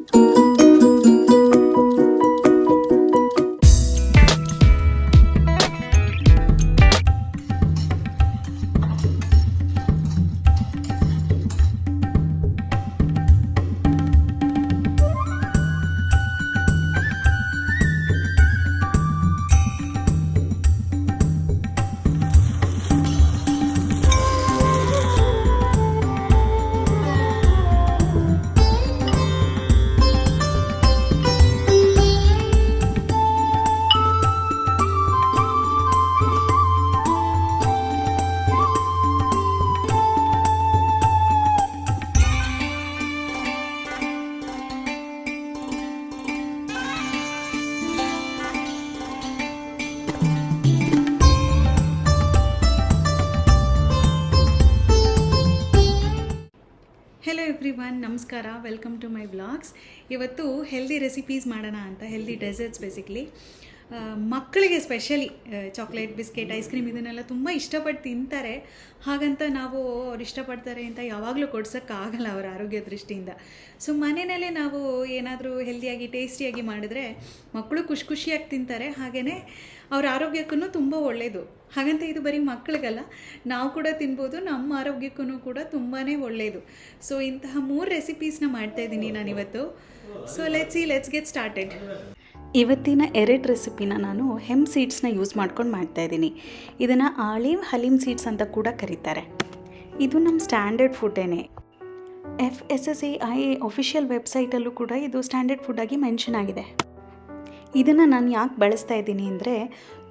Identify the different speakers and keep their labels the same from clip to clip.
Speaker 1: Hello everyone, ನಮಸ್ಕಾರ. Welcome to my vlogs. ಇವತ್ತು healthy recipes ಮಾಡೋಣ ಅಂತ, ಹೆಲ್ದಿ ಡೆಸರ್ಟ್ಸ್ ಬೇಸಿಕ್ಲಿ. ಮಕ್ಕಳಿಗೆ specially chocolate, biscuit, ice cream ಇದನ್ನೆಲ್ಲ ತುಂಬ ಇಷ್ಟಪಟ್ಟು ತಿಂತಾರೆ. ಹಾಗಂತ ನಾವು ಅವ್ರು ಇಷ್ಟಪಡ್ತಾರೆ ಅಂತ ಯಾವಾಗಲೂ ಕೊಡ್ಸೋಕ್ಕಾಗಲ್ಲ ಅವರ ಆರೋಗ್ಯ ದೃಷ್ಟಿಯಿಂದ. ಸೊ ಮನೆಯಲ್ಲೇ ನಾವು ಏನಾದರೂ ಹೆಲ್ದಿಯಾಗಿ ಟೇಸ್ಟಿಯಾಗಿ ಮಾಡಿದ್ರೆ ಮಕ್ಕಳು ಖುಷಿಯಾಗಿ ತಿಂತಾರೆ, ಹಾಗೆಯೇ ಅವ್ರ ಆರೋಗ್ಯಕ್ಕೂ ತುಂಬ ಒಳ್ಳೆಯದು. ಹಾಗಂತ ಇದು ಬರೀ ಮಕ್ಕಳಿಗಲ್ಲ, ನಾವು ಕೂಡ ತಿನ್ಬೋದು, ನಮ್ಮ ಆರೋಗ್ಯಕ್ಕೂ ಕೂಡ ತುಂಬಾ ಒಳ್ಳೆಯದು. ಸೊ ಇಂತಹ 3 ರೆಸಿಪೀಸ್ನ ಮಾಡ್ತಾಯಿದ್ದೀನಿ ನಾನಿವತ್ತು. So let's get started. ಇವತ್ತಿನ 2 ರೆಸಿಪಿನ ನಾನು ಹೆಂಪ್ ಸೀಡ್ಸ್ನ ಯೂಸ್ ಮಾಡ್ಕೊಂಡು ಮಾಡ್ತಾಯಿದ್ದೀನಿ. ಇದನ್ನು ಆಲಿವ್ ಹಲೀಮ್ ಸೀಡ್ಸ್ ಅಂತ ಕೂಡ ಕರೀತಾರೆ. ಇದು ನಮ್ಮ ಸ್ಟ್ಯಾಂಡರ್ಡ್ ಫುಡ್ಡೇನೆ. FSSAI ಅಫಿಷಿಯಲ್ ವೆಬ್ಸೈಟಲ್ಲೂ ಕೂಡ ಇದು ಸ್ಟ್ಯಾಂಡರ್ಡ್ ಫುಡ್ಡಾಗಿ ಮೆನ್ಷನ್ ಆಗಿದೆ. ಇದನ್ನು ನಾನು ಯಾಕೆ ಬಳಸ್ತಾ ಇದ್ದೀನಿ ಅಂದರೆ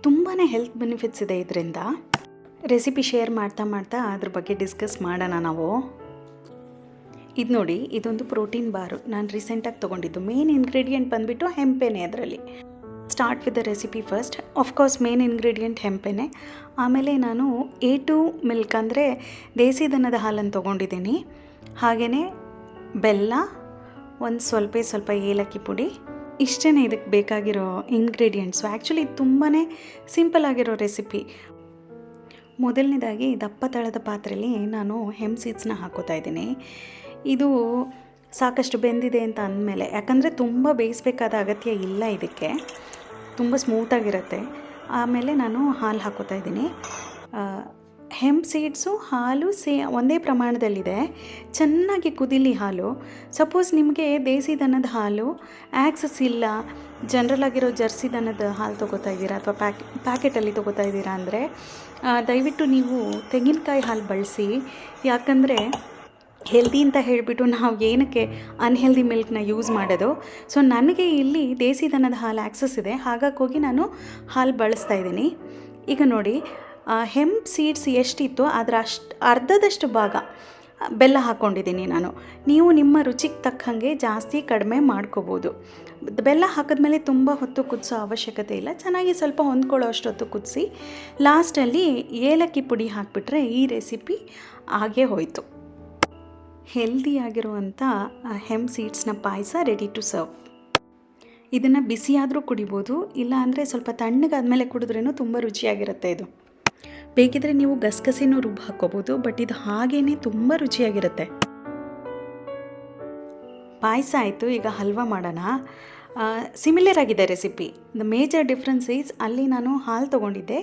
Speaker 1: ತುಂಬಾ ಹೆಲ್ತ್ ಬೆನಿಫಿಟ್ಸ್ ಇದೆ ಇದರಿಂದ. ರೆಸಿಪಿ ಶೇರ್ ಮಾಡ್ತಾ ಅದ್ರ ಬಗ್ಗೆ ಡಿಸ್ಕಸ್ ಮಾಡೋಣ ನಾವು. ಇದು ನೋಡಿ, ಇದೊಂದು ಪ್ರೋಟೀನ್ ಬಾರು ನಾನು ರೀಸೆಂಟಾಗಿ ತೊಗೊಂಡಿದ್ದು. ಮೇನ್ ಇಂಗ್ರೀಡಿಯೆಂಟ್ ಬಂದುಬಿಟ್ಟು ಹೆಂಪೆನೆ. ಅದರಲ್ಲಿ start with the recipe first. Of course main ingredient ಹೆಂಪೆನೆ. ಆಮೇಲೆ ನಾನು A2 ಮಿಲ್ಕ್ ಅಂದರೆ ದೇಸಿ ದನದ ಹಾಲನ್ನು ತೊಗೊಂಡಿದ್ದೀನಿ. ಹಾಗೆಯೇ ಬೆಲ್ಲ, ಒಂದು ಸ್ವಲ್ಪ ಏಲಕ್ಕಿ ಪುಡಿ, ಇಷ್ಟೇ ಇದಕ್ಕೆ ಬೇಕಾಗಿರೋ ಇಂಗ್ರೀಡಿಯೆಂಟ್ಸು. ಆ್ಯಕ್ಚುಲಿ ಇದು ತುಂಬಾ ಸಿಂಪಲ್ ಆಗಿರೋ ರೆಸಿಪಿ. ಮೊದಲನೇದಾಗಿ ದಪ್ಪ ತಳದ ಪಾತ್ರೆಯಲ್ಲಿ ನಾನು ಹೆಂಪ್ ಸೀಡ್ಸ್ನ ಹಾಕೋತಾ ಇದ್ದೀನಿ. ಇದು ಸಾಕಷ್ಟು ಬೆಂದಿದೆ ಅಂತ ಅಂದಮೇಲೆ, ಯಾಕಂದರೆ ತುಂಬ ಬೇಯಿಸಬೇಕಾದ ಅಗತ್ಯ ಇಲ್ಲ, ಇದಕ್ಕೆ ತುಂಬ ಸ್ಮೂತಾಗಿರುತ್ತೆ. ಆಮೇಲೆ ನಾನು ಹಾಲು ಹಾಕೋತಾ ಇದ್ದೀನಿ. ಹೆಂಪ್ ಸೀಡ್ಸು ಹಾಲು ಒಂದೇ ಪ್ರಮಾಣದಲ್ಲಿದೆ. ಚೆನ್ನಾಗಿ ಕುದಿಲಿ ಹಾಲು. ಸಪೋಸ್ ನಿಮಗೆ ದೇಸಿ ದನದ ಹಾಲು ಆ್ಯಕ್ಸಸ್ ಇಲ್ಲ, ಜನರಲ್ ಆಗಿರೋ ಜರ್ಸಿ ದನದ ಹಾಲು ತೊಗೋತಾ ಇದ್ದೀರಾ ಅಥವಾ ಪ್ಯಾಕೆಟಲ್ಲಿ ತೊಗೋತಾ ಇದ್ದೀರಾ ಅಂದರೆ ದಯವಿಟ್ಟು ನೀವು ತೆಂಗಿನಕಾಯಿ ಹಾಲು ಬಳಸಿ. ಯಾಕಂದರೆ ಹೆಲ್ದಿ ಅಂತ ಹೇಳಿಬಿಟ್ಟು ನಾವು ಏನಕ್ಕೆ ಅನ್ಹೆಲ್ದಿ ಮಿಲ್ಕ್ನ ಯೂಸ್ ಮಾಡೋದು. ಸೊ ನನಗೆ ಇಲ್ಲಿ ದೇಸಿ ದನದ ಹಾಲು ಆ್ಯಕ್ಸಸ್ ಇದೆ, ಹಾಗಾಗಿ ಹೋಗಿ ನಾನು ಹಾಲು ಬಳಸ್ತಾ ಇದ್ದೀನಿ. ಈಗ ನೋಡಿ, ಹೆಂಪ್ ಸೀಡ್ಸ್ ಎಷ್ಟಿತ್ತು ಅದರ ಅರ್ಧದಷ್ಟು ಭಾಗ ಬೆಲ್ಲ ಹಾಕ್ಕೊಂಡಿದ್ದೀನಿ ನಾನು. ನೀವು ನಿಮ್ಮ ರುಚಿಗೆ ತಕ್ಕಂಗೆ ಜಾಸ್ತಿ ಕಡಿಮೆ ಮಾಡ್ಕೋಬೋದು. ಬೆಲ್ಲ ಹಾಕಿದ್ಮೇಲೆ ತುಂಬ ಹೊತ್ತು ಕುದಿಸೋ ಅವಶ್ಯಕತೆ ಇಲ್ಲ. ಚೆನ್ನಾಗಿ ಸ್ವಲ್ಪ ಹೊಂದ್ಕೊಳ್ಳೋ ಅಷ್ಟೊತ್ತು ಕುದಿಸಿ ಲಾಸ್ಟಲ್ಲಿ ಏಲಕ್ಕಿ ಪುಡಿ ಹಾಕಿಬಿಟ್ರೆ ಈ ರೆಸಿಪಿ ಆಗೇ ಹೋಯಿತು. ಹೆಲ್ದಿಯಾಗಿರುವಂಥ ಹೆಂಪ್ ಸೀಡ್ಸ್ನ ಪಾಯಸ ರೆಡಿ ಟು ಸರ್ವ್. ಇದನ್ನು ಬಿಸಿಯಾದರೂ ಕುಡಿಬೋದು, ಇಲ್ಲ ಅಂದರೆ ಸ್ವಲ್ಪ ತಣ್ಣಗಾದ್ಮೇಲೆ ಕುಡಿದ್ರೂ ತುಂಬ ರುಚಿಯಾಗಿರುತ್ತೆ. ಇದು ಬೇಕಿದ್ರೆ ನೀವು ಗಸಗಸೆನೂ ರುಬ್ಬಿ ಹಾಕ್ಕೋಬೋದು, ಬಟ್ ಇದು ಹಾಗೇ ತುಂಬ ರುಚಿಯಾಗಿರುತ್ತೆ. ಪಾಯಸ ಆಯಿತು, ಈಗ ಹಲ್ವಾ ಮಾಡೋಣ. ಸಿಮಿಲರ್ ಆಗಿದೆ recipe. The major difference is, ಅಲ್ಲಿ ನಾನು ಹಾಲು ತೊಗೊಂಡಿದ್ದೆ,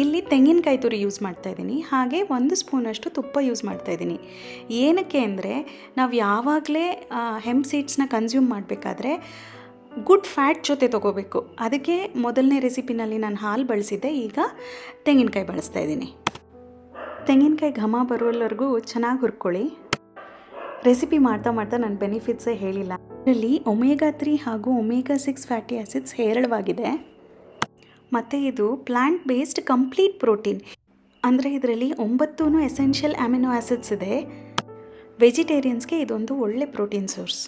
Speaker 1: ಇಲ್ಲಿ ತೆಂಗಿನಕಾಯಿ ತುರಿ ಯೂಸ್ ಮಾಡ್ತಾಯಿದ್ದೀನಿ. ಹಾಗೆ 1 ಸ್ಪೂನಷ್ಟು ತುಪ್ಪ ಯೂಸ್ ಮಾಡ್ತಾಯಿದ್ದೀನಿ. ಏನಕ್ಕೆ ಅಂದರೆ ನಾವು ಯಾವಾಗಲೇ ಹೆಂಪ್ ಸೀಡ್ಸ್ನ ಕನ್ಸ್ಯೂಮ್ ಮಾಡಬೇಕಾದ್ರೆ ಗುಡ್ ಫ್ಯಾಟ್ ಜೊತೆ ತೊಗೋಬೇಕು. ಅದಕ್ಕೆ ಮೊದಲನೇ ರೆಸಿಪಿನಲ್ಲಿ ನಾನು ಹಾಲು ಬಳಸಿದ್ದೆ, ಈಗ ತೆಂಗಿನಕಾಯಿ ಬಳಸ್ತಾ ಇದ್ದೀನಿ. ತೆಂಗಿನಕಾಯಿ ಘಮ ಬರುವವರೆಗೂ ಚೆನ್ನಾಗಿ ಹುರ್ಕೊಳ್ಳಿ. ರೆಸಿಪಿ ಮಾಡ್ತಾ ನನ್ನ ಬೆನಿಫಿಟ್ಸೇ ಹೇಳಿಲ್ಲ. ಇದರಲ್ಲಿ ಒಮೆಗಾ 3 ಹಾಗೂ ಒಮೆಗಾ 6 ಫ್ಯಾಟಿ ಆ್ಯಸಿಡ್ಸ್ ಹೇರಳವಾಗಿದೆ. ಮತ್ತು ಇದು ಪ್ಲ್ಯಾಂಟ್ ಬೇಸ್ಡ್ ಕಂಪ್ಲೀಟ್ ಪ್ರೋಟೀನ್. ಅಂದರೆ ಇದರಲ್ಲಿ 9 ಎಸೆನ್ಷಿಯಲ್ ಅಮಿನೋ ಆ್ಯಸಿಡ್ಸ್ ಇದೆ. ವೆಜಿಟೇರಿಯನ್ಸ್ಗೆ ಇದೊಂದು ಒಳ್ಳೆ ಪ್ರೋಟೀನ್ ಸೋರ್ಸ್.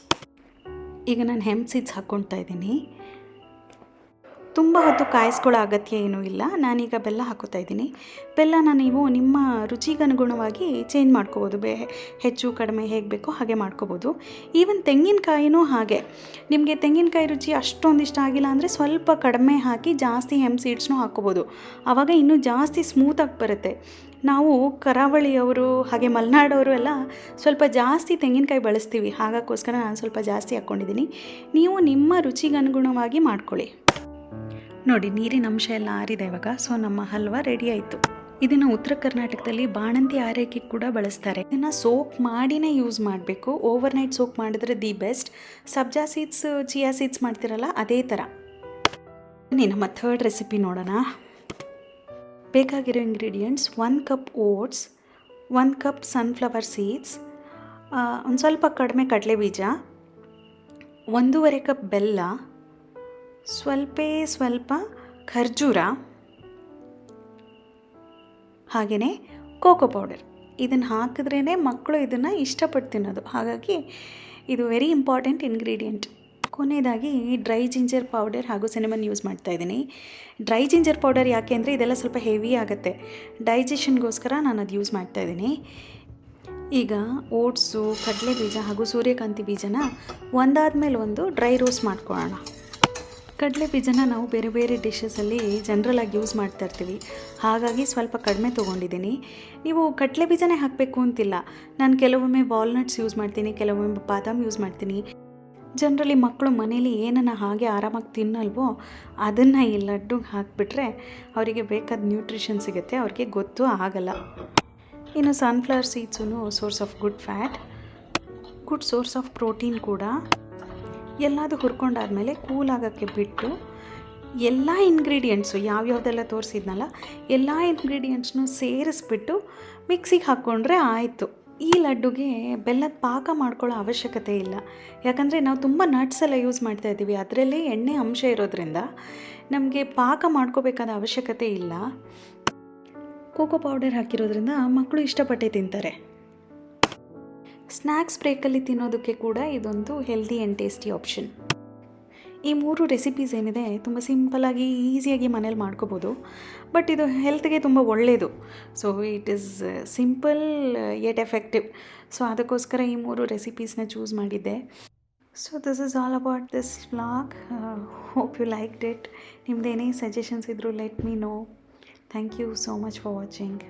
Speaker 1: ಈಗ ನಾನು ಹೆಂಪ್ ಸೀಡ್ಸ್ ಹಾಕ್ಕೊಳ್ತಾ ಇದ್ದೀನಿ. ತುಂಬ ಹೊತ್ತು ಕಾಯಿಸ್ಕೊಳ್ಳೋ ಅಗತ್ಯ ಏನೂ ಇಲ್ಲ. ನಾನೀಗ ಬೆಲ್ಲ ಹಾಕೋತಾ ಇದ್ದೀನಿ. ಬೆಲ್ಲನ ನೀವು ನಿಮ್ಮ ರುಚಿಗನುಗುಣವಾಗಿ ಚೇಂಜ್ ಮಾಡ್ಕೋಬೋದು. ಹೆಚ್ಚು ಕಡಿಮೆ ಹೇಗೆ ಬೇಕೋ ಹಾಗೆ ಮಾಡ್ಕೋಬೋದು. ಈವನ್ ತೆಂಗಿನಕಾಯಿನೂ ಹಾಗೆ. ನಿಮಗೆ ತೆಂಗಿನಕಾಯಿ ರುಚಿ ಅಷ್ಟೊಂದು ಇಷ್ಟ ಆಗಿಲ್ಲ ಅಂದರೆ ಸ್ವಲ್ಪ ಕಡಿಮೆ ಹಾಕಿ ಜಾಸ್ತಿ ಹೆಂಪ್ ಸೀಡ್ಸ್ನೂ ಹಾಕ್ಕೋಬೋದು. ಆವಾಗ ಇನ್ನೂ ಜಾಸ್ತಿ ಸ್ಮೂತಾಗಿ ಬರುತ್ತೆ. ನಾವು ಕರಾವಳಿಯವರು ಹಾಗೆ ಮಲೆನಾಡವರು ಎಲ್ಲ ಸ್ವಲ್ಪ ಜಾಸ್ತಿ ತೆಂಗಿನಕಾಯಿ ಬಳಸ್ತೀವಿ, ಹಾಗಾಗೋಸ್ಕರ ನಾನು ಸ್ವಲ್ಪ ಜಾಸ್ತಿ ಹಾಕ್ಕೊಂಡಿದ್ದೀನಿ. ನೀವು ನಿಮ್ಮ ರುಚಿಗೆ ಅನುಗುಣವಾಗಿ ಮಾಡ್ಕೊಳ್ಳಿ. ನೋಡಿ, ನೀರಿನ ಅಂಶ ಎಲ್ಲ ಆರಿದೆ ಇವಾಗ. ಸೊ ನಮ್ಮ ಹಲ್ವಾ ರೆಡಿ ಆಯಿತು. ಇದನ್ನು ಉತ್ತರ ಕರ್ನಾಟಕದಲ್ಲಿ ಬಾಣಂತಿ ಆರೈಕೆಗೆ ಕೂಡ ಬಳಸ್ತಾರೆ. ಇದನ್ನು ಸೋಕ್ ಮಾಡಿನೇ ಯೂಸ್ ಮಾಡಬೇಕು. ಓವರ್ನೈಟ್ ಸೋಕ್ ಮಾಡಿದ್ರೆ the best. Sabja seeds, chia seeds ಮಾಡ್ತಿರಲ್ಲ ಅದೇ ಥರ. ನಮ್ಮ ಥರ್ಡ್ ರೆಸಿಪಿ ನೋಡೋಣ. ಬೇಕಾಗಿರೋ ingredients: 1 cup oats, 1 cup sunflower seeds, ಒಂದು ಸ್ವಲ್ಪ ಕಡಿಮೆ ಕಡಲೆಬೀಜ, 1.5 ಕಪ್ ಬೆಲ್ಲ, ಸ್ವಲ್ಪ ಖರ್ಜೂರ, ಹಾಗೆಯೇ ಕೋಕೋ ಪೌಡರ್. ಇದನ್ನು ಹಾಕಿದ್ರೇ ಮಕ್ಕಳು ಇದನ್ನು ಇಷ್ಟಪಟ್ಟು ತಿನ್ನೋದು, ಹಾಗಾಗಿ ಇದು ವೆರಿ ಇಂಪಾರ್ಟೆಂಟ್ ಇಂಗ್ರೀಡಿಯೆಂಟ್. ಕೊನೆಯದಾಗಿ ಡ್ರೈ ಜಿಂಜರ್ ಪೌಡರ್ ಹಾಗೂ ಸಿನಮನ್ ಯೂಸ್ ಮಾಡ್ತಾಯಿದ್ದೀನಿ. ಡ್ರೈ ಜಿಂಜರ್ ಪೌಡರ್ ಯಾಕೆ ಅಂದರೆ ಇದೆಲ್ಲ ಸ್ವಲ್ಪ ಹೆವಿ ಆಗುತ್ತೆ, ಡೈಜೆಷನ್ಗೋಸ್ಕರ ನಾನು ಅದು ಯೂಸ್ ಮಾಡ್ತಾಯಿದ್ದೀನಿ. ಈಗ ಓಟ್ಸು, ಕಡಲೆಬೀಜ ಹಾಗೂ ಸೂರ್ಯಕಾಂತಿ ಬೀಜನ ಒಂದಾದ್ಮೇಲೆ ಒಂದು ಡ್ರೈ ರೋಸ್ಟ್ ಮಾಡ್ಕೊಳ್ಳೋಣ. ಕಡಲೆ ಬೀಜನ ನಾವು ಬೇರೆ ಬೇರೆ ಡಿಶಸಲ್ಲಿ ಜನರಲಾಗಿ ಯೂಸ್ ಮಾಡ್ತಾ ಇರ್ತೀವಿ, ಹಾಗಾಗಿ ಸ್ವಲ್ಪ ಕಡಿಮೆ ತೊಗೊಂಡಿದ್ದೀನಿ. ನೀವು ಕಡಲೆ ಬೀಜನೇ ಹಾಕಬೇಕು ಅಂತಿಲ್ಲ. ನಾನು ಕೆಲವೊಮ್ಮೆ ವಾಲ್ನಟ್ಸ್ ಯೂಸ್ ಮಾಡ್ತೀನಿ, ಕೆಲವೊಮ್ಮೆ ಬಾದಾಮ್ ಯೂಸ್ ಮಾಡ್ತೀನಿ. ಜನರಲಿ ಮಕ್ಕಳು ಮನೇಲಿ ಏನನ್ನ ಹಾಗೆ ಆರಾಮಾಗಿ ತಿನ್ನಲ್ವೋ ಅದನ್ನು ಈ ಲಡ್ಡುಗೆ ಹಾಕಿಬಿಟ್ರೆ ಅವರಿಗೆ ಬೇಕಾದ ನ್ಯೂಟ್ರಿಷನ್ ಸಿಗುತ್ತೆ, ಅವ್ರಿಗೆ ಗೊತ್ತೂ ಆಗಲ್ಲ. ಇನ್ನು ಸನ್ಫ್ಲವರ್ ಸೀಡ್ಸೂ source of good fat, good source of protein ಕೂಡ. ಎಲ್ಲದೂ ಹುರ್ಕೊಂಡಾದಮೇಲೆ ಕೂಲ್ ಆಗೋಕ್ಕೆ ಬಿಟ್ಟು ಎಲ್ಲ ಇಂಗ್ರೀಡಿಯೆಂಟ್ಸು ಯಾವ್ಯಾವುದೆಲ್ಲ ತೋರಿಸಿದ್ನಲ್ಲ ಎಲ್ಲ ಇಂಗ್ರೀಡಿಯೆಂಟ್ಸ್ನೂ ಸೇರಿಸ್ಬಿಟ್ಟು ಮಿಕ್ಸಿಗೆ ಹಾಕ್ಕೊಂಡ್ರೆ ಆಯಿತು. ಈ ಲಡ್ಡುಗೆ ಬೆಲ್ಲದ ಪಾಕ ಮಾಡ್ಕೊಳ್ಳೋ ಅವಶ್ಯಕತೆ ಇಲ್ಲ, ಯಾಕಂದರೆ ನಾವು ತುಂಬ ನಟ್ಸ್ ಎಲ್ಲ ಯೂಸ್ ಮಾಡ್ತಾ ಇದ್ದೀವಿ, ಅದರಲ್ಲೇ ಎಣ್ಣೆ ಅಂಶ ಇರೋದ್ರಿಂದ ನಮಗೆ ಪಾಕ ಮಾಡ್ಕೋಬೇಕಾದ ಅವಶ್ಯಕತೆ ಇಲ್ಲ. ಕೋಕೋ ಪೌಡರ್ ಹಾಕಿರೋದ್ರಿಂದ ಮಕ್ಕಳು ಇಷ್ಟಪಟ್ಟೆ ತಿಂತಾರೆ. ಸ್ನ್ಯಾಕ್ಸ್ ಬ್ರೇಕಲ್ಲಿ ತಿನ್ನೋದಕ್ಕೆ ಕೂಡ ಇದೊಂದು ಹೆಲ್ದಿ ಆ್ಯಂಡ್ ಟೇಸ್ಟಿ ಆಪ್ಷನ್. ಈ 3 ರೆಸಿಪೀಸ್ ಏನಿದೆ ತುಂಬ ಸಿಂಪಲಾಗಿ ಈಸಿಯಾಗಿ ಮನೇಲಿ ಮಾಡ್ಕೋಬೋದು, ಬಟ್ ಇದು ಹೆಲ್ತ್ಗೆ ತುಂಬ ಒಳ್ಳೆಯದು. So it is simple yet effective. So ಅದಕ್ಕೋಸ್ಕರ ಈ 3 ರೆಸಿಪೀಸ್ನ ಚೂಸ್ ಮಾಡಿದ್ದೆ. So this is all about this vlog. Hope you liked it. ನಿಮ್ದೇನೇ ಸಜೆಷನ್ಸ್ ಇದ್ದರೂ let me know. Thank you so much for watching.